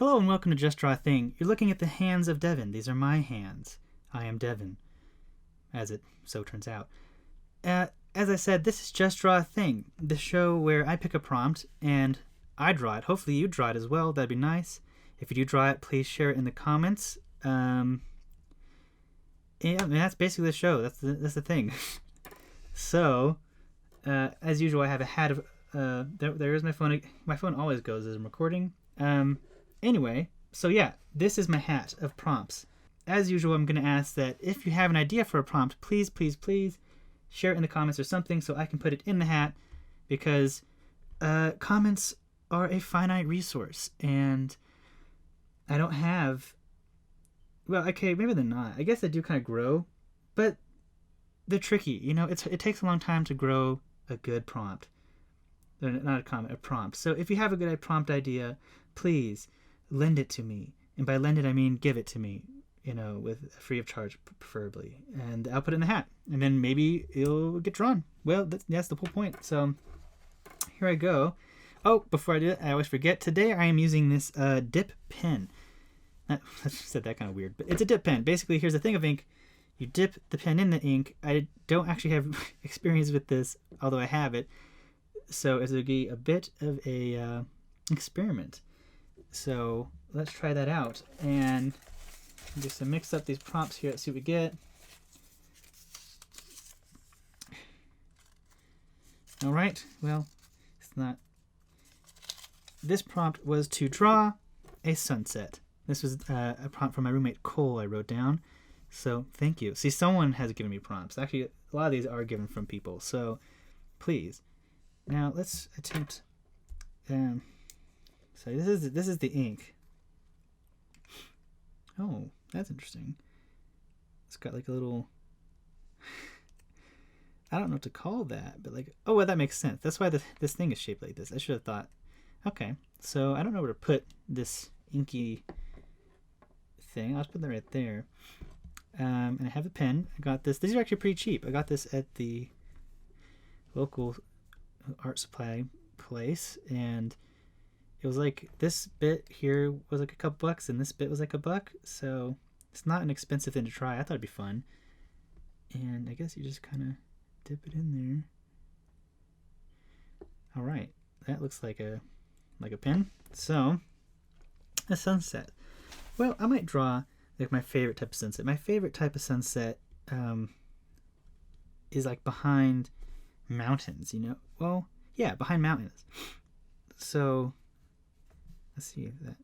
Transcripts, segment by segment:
Hello and welcome to Just Draw a Thing. You're looking at the hands of Devin. These are my hands. I am Devin, as it so turns out. As I said, this is Just Draw a Thing, the show where I pick a prompt and I draw it. Hopefully you draw it as well. That'd be nice. If you do draw it, please share it in the comments. Yeah, I mean, that's basically the show. That's the thing. So, as usual, I have a hat of... there is my phone. My phone always goes as I'm recording. Anyway, so yeah, this is my hat of prompts. As usual, I'm going to ask that if you have an idea for a prompt, please share it in the comments or something so I can put it in the hat, because comments are a finite resource and I don't have... Well, okay, maybe they're not. I guess they do kind of grow, but they're tricky. You know, it takes a long time to grow a good prompt. Not a comment, a prompt. So if you have a good prompt idea, please lend it to me. And by lend it, I mean give it to me, you know, with free of charge, preferably. And I'll put it in the hat. And then maybe it'll get drawn. Well, that's the whole point. So here I go. Oh, before I do it, I always forget. Today I am using this dip pen. I said that kind of weird, but it's a dip pen. Basically, here's a thing of ink. You dip the pen in the ink. I don't actually have experience with this, although I have it. So it'll be a bit of a experiment. So let's try that out. And just mix up these prompts here. Let's see what we get. All right. Well, it's not. This prompt was to draw a sunset. This was a prompt from my roommate Cole I wrote down. So thank you. See, someone has given me prompts. Actually, a lot of these are given from people. So please. Now let's attempt. So this is the ink. Oh, that's interesting. It's got like a little... I don't know what to call that, but like, oh, well, that makes sense. That's why this thing is shaped like this. I should have thought. Okay, so I don't know where to put this inky thing. I'll just put that right there. And I have a pen. I got this. These are actually pretty cheap. I got this at the local art supply place, and it was like this bit here was like a couple bucks and this bit was like $1, so it's not an expensive thing to try. I thought it'd be fun. And I guess you just kind of dip it in there. All right, that looks like a pen. So a sunset. Well, I might draw like my favorite type of sunset. My favorite type of sunset is like behind mountains, you know. Well, yeah, behind mountains. So let's see if that...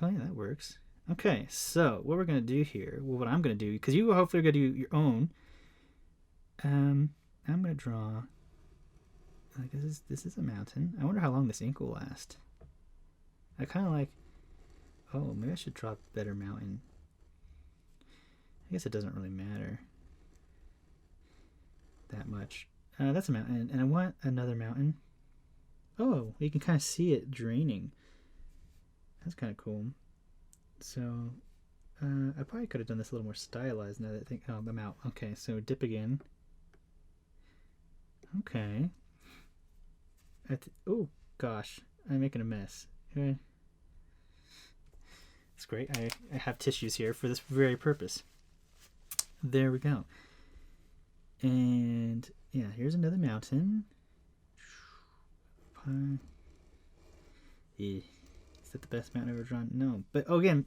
Oh yeah, that works. Okay, so what we're gonna do here, well, what I'm gonna do, because you hopefully are gonna do your own. I'm gonna draw like this is a mountain. I wonder how long this ink will last. I kind of like... Oh, maybe I should draw a better mountain. I guess it doesn't really matter that much. That's a mountain, and I want another mountain. Oh, you can kind of see it draining. That's kind of cool. So, I probably could have done this a little more stylized now that I think... Oh, I'm out. Okay, so dip again. Okay. Oh, gosh. I'm making a mess. Okay. It's great. I have tissues here for this very purpose. There we go. And yeah, here's another mountain. Is that the best mountain I've ever drawn? No. But again,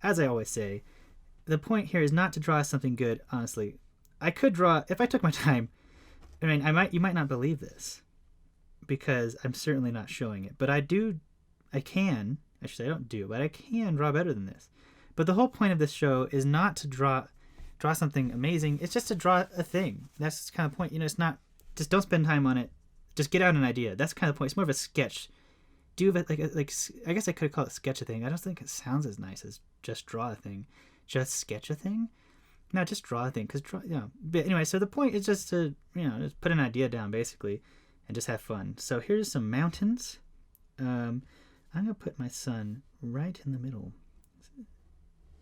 as I always say, the point here is not to draw something good, honestly. I could draw, if I took my time, I mean, you might not believe this, because I'm certainly not showing it. But I can draw better than this. But the whole point of this show is not to draw something amazing. It's just to draw a thing. That's kind of the point. You know, it's not... Just don't spend time on it. Just get out an idea. That's kind of the point. It's more of a sketch. Do it like I guess I could call it sketch a thing. I don't think it sounds as nice as just draw a thing. Just sketch a thing? No, just draw a thing. But anyway, so the point is just to, just put an idea down, basically, and just have fun. So here's some mountains. I'm going to put my sun right in the middle.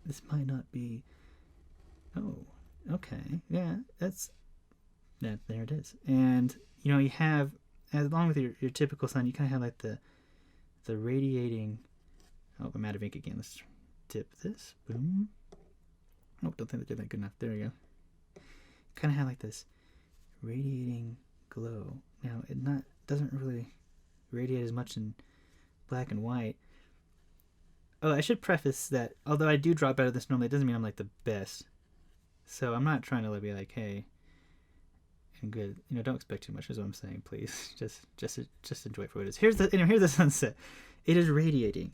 This might not be... Oh, okay. Yeah, there it is. And, you have, along with your typical sun, you kind of have like the radiating Oh, I'm out of ink again. Let's dip this. Boom. Oh, don't think I did that good enough. There we go. Kind of have like this radiating glow. Now, it doesn't really radiate as much in black and white. Oh, I should preface that although I do draw better than this normally, it doesn't mean I'm like the best. So I'm not trying to be like, hey, I'm good. Don't expect too much is what I'm saying, please. Just enjoy it for what it is. Here's the sunset. It is radiating.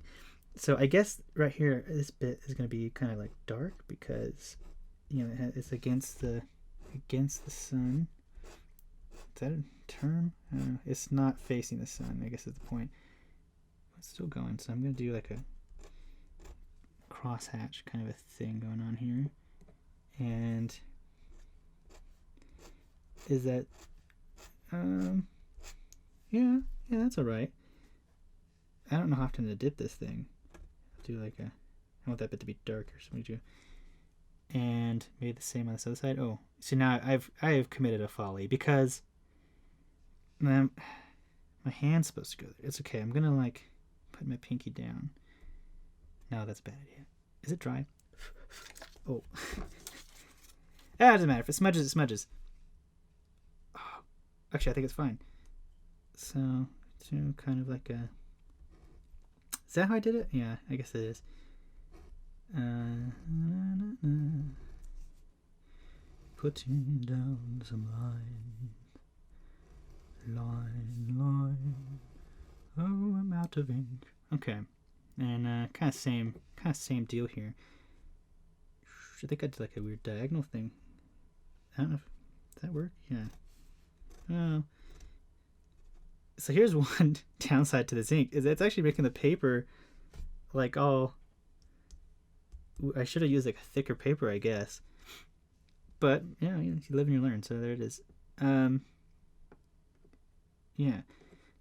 So I guess right here, this bit is going to be kind of like dark because, it's against the sun. Is that a term? I don't know. It's not facing the sun, I guess is the point. It's still going, so I'm going to do like a crosshatch kind of a thing going on here. And is that, yeah, that's all right. I don't know how often to dip this thing. I'll do I want that bit to be darker, so I'm going to do, and maybe the same on this other side. Oh, so now I have committed a folly because my hand's supposed to go there. It's okay. I'm going to put my pinky down. No, that's a bad idea. Is it dry? Oh. It doesn't matter. If it smudges, it smudges. Oh, actually, I think it's fine. So, kind of like a... Is that how I did it? Yeah, I guess it is. Putting down some line. Oh, I'm out of ink. Okay. And kind of same deal here. I think I did like a weird diagonal thing. I don't know if that worked. Yeah. Oh. So here's one downside to this ink is it's actually making the paper all. I should have used a thicker paper, I guess. But yeah, you live and you learn. So there it is. Yeah.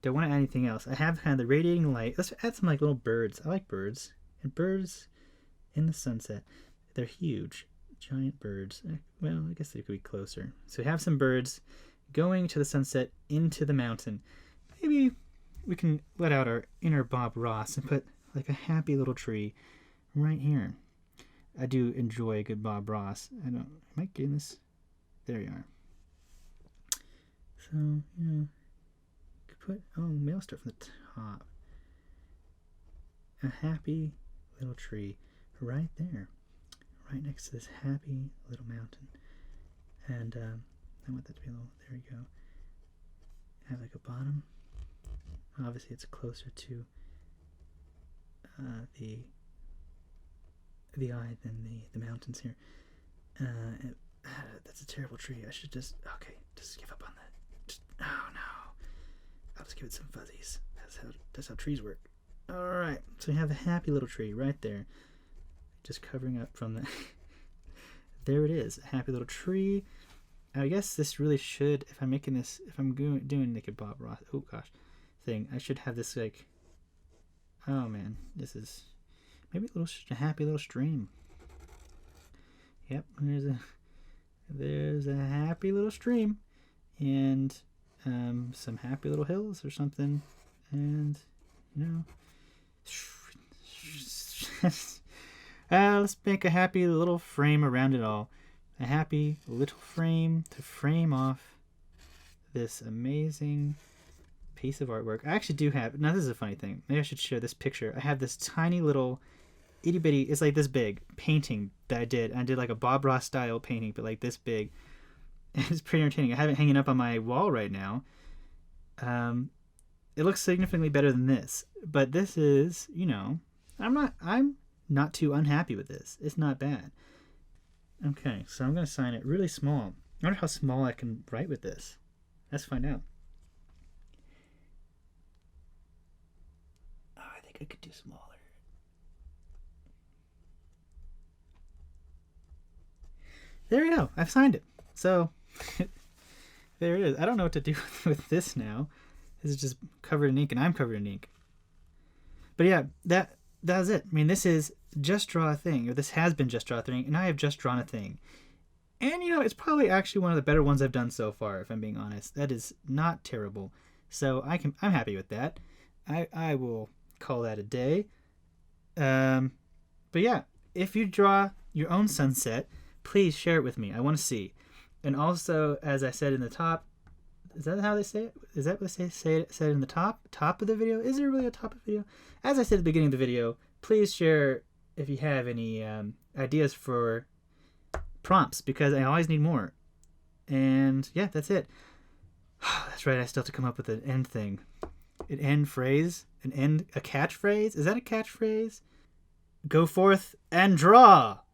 Don't want to add anything else. I have kind of the radiating light. Let's add some little birds. I like birds. And birds in the sunset. They're huge. Giant birds. Well, I guess they could be closer. So we have some birds going to the sunset into the mountain. Maybe we can let out our inner Bob Ross and put a happy little tree right here. I do enjoy a good Bob Ross. Am I getting this? There you are. So, maybe I'll start from the top. A happy little tree right there. Right next to this happy little mountain. And I want that to be a little, there you go. Have a bottom. Obviously it's closer to the eye than the mountains here. That's a terrible tree. I should just give up on that. Oh no. I'll just give it some fuzzies. That's how trees work. Alright, so we have a happy little tree right there. Just covering up from the... There it is, a happy little tree. I guess this really should, if I'm doing a Bob Ross, oh gosh, thing, I should have this oh man, this is maybe a happy little stream. Yep, there's a happy little stream, and some happy little hills or something, and let's make a happy little frame around it all. A happy little frame to frame off this amazing piece of artwork. I actually do have, now this is a funny thing, maybe I should share this picture. I have this tiny little itty bitty, it's like this big painting that I did. I did a Bob Ross style painting, but this big. It's pretty entertaining. I have it hanging up on my wall right now. It looks significantly better than this, but this is, I'm not too unhappy with this. It's not bad. Okay, so I'm going to sign it really small. I wonder how small I can write with this. Let's find out. Oh, I think I could do smaller. There we go. I've signed it. So, there it is. I don't know what to do with this now. This is just covered in ink, and I'm covered in ink. But yeah, that was it. I mean, this is Just Draw a Thing, or this has been Just Draw a Thing, and I have just drawn a thing. And, it's probably actually one of the better ones I've done so far, if I'm being honest. That is not terrible. So I'm happy with that. I will call that a day. But yeah, if you draw your own sunset, please share it with me. I want to see. And also, as I said in the top, is that how they say it? Is that what they said in the top of the video? Is there really a top of the video? As I said at the beginning of the video, please share if you have any ideas for prompts, because I always need more. And yeah, that's it. That's right, I still have to come up with an end thing. An end phrase? A catchphrase? Is that a catchphrase? Go forth and draw!